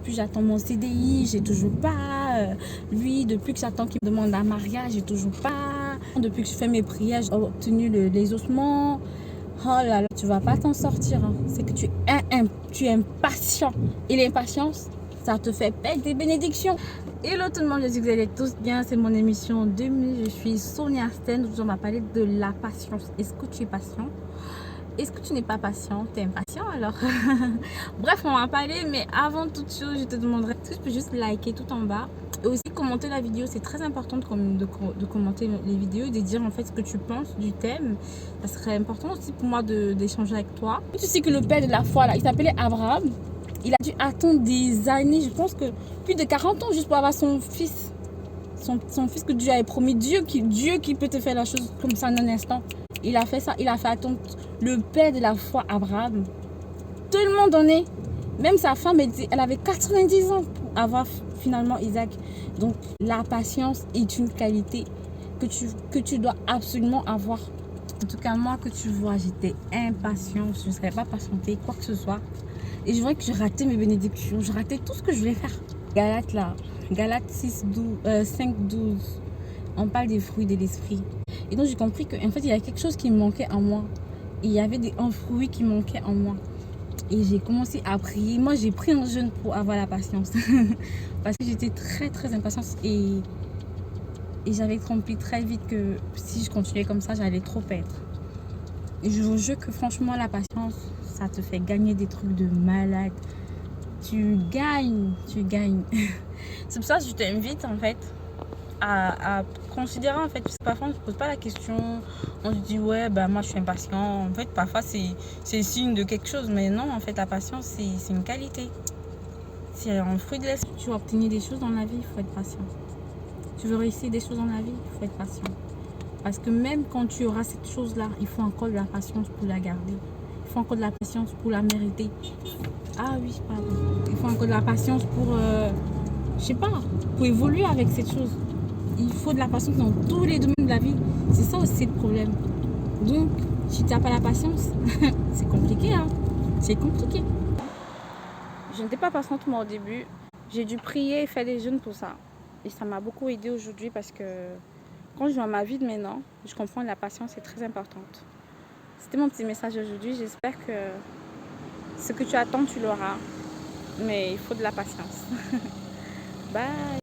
depuis j'attends mon CDI, j'ai toujours pas. Lui, depuis que j'attends qu'il me demande un mariage, j'ai toujours pas. Depuis que je fais mes prières, j'ai obtenu les ossements. Oh là là, tu vas pas t'en sortir. Hein. C'est que tu es impatient. Et l'impatience, ça te fait perdre des bénédictions. Hello tout le monde, j'espère que vous allez tous bien. C'est mon émission 2000. Je suis Sonia Sten. Aujourd'hui, on va parler de la patience. Est-ce que tu es patient? Est-ce que tu n'es pas patient? Tu es impatient alors? Bref, on va parler. Mais avant toute chose, je te demanderai est-ce que tu peux juste liker tout en bas. Et aussi commenter la vidéo. C'est très important de commenter les vidéos, de dire en fait ce que tu penses du thème. Ça serait important aussi pour moi d'échanger avec toi. Tu sais que le père de la foi, là, il s'appelait Abraham. Il a dû attendre des années, je pense que plus de 40 ans juste pour avoir son fils. Son fils que Dieu avait promis. Dieu qui peut te faire la chose comme ça en un instant. Il a fait ça, il a fait attendre le père de la foi, Abraham. Tout le monde en est. Même sa femme, elle avait 90 ans pour avoir finalement Isaac. Donc la patience est une qualité que tu dois absolument avoir. En tout cas, moi que tu vois, j'étais impatiente. Je ne serais pas patientée, quoi que ce soit. Et je voyais que je ratais mes bénédictions. Je ratais tout ce que je voulais faire. Galates là, Galates 5, 12. On parle des fruits de l'esprit. Et donc j'ai compris qu'en fait, il y avait quelque chose qui me manquait en moi. Il y avait un fruit qui manquait en moi. Et j'ai commencé à prier. Moi, j'ai pris un jeûne pour avoir la patience. Parce que j'étais très, très impatiente. Et j'avais compris très vite que si je continuais comme ça, j'allais trop perdre. Et je vous jure que franchement, la patience, ça te fait gagner des trucs de malade. Tu gagnes. C'est pour ça que je t'invite en fait à considérer en fait, parce que parfois on ne se pose pas la question, on se dit ouais bah moi je suis impatient, en fait parfois c'est signe de quelque chose, mais non en fait la patience c'est une qualité, c'est un fruit de l'esprit. Tu veux obtenir des choses dans la vie, il faut être patient. Tu veux réussir des choses dans la vie, il faut être patient. Parce que même quand tu auras cette chose là, il faut encore de la patience pour la garder, il faut encore de la patience pour la mériter. Ah oui, pardon. Il faut encore de la patience pour, je sais pas, pour évoluer avec cette chose. Il faut de la patience dans tous les domaines de la vie. C'est ça aussi le problème. Donc, si tu n'as pas la patience, c'est compliqué, hein. C'est compliqué. Je n'étais pas patiente moi au début. J'ai dû prier et faire des jeûnes pour ça. Et ça m'a beaucoup aidé aujourd'hui parce que quand je vois ma vie de maintenant, je comprends que la patience est très importante. C'était mon petit message aujourd'hui. J'espère que ce que tu attends, tu l'auras. Mais il faut de la patience. Bye.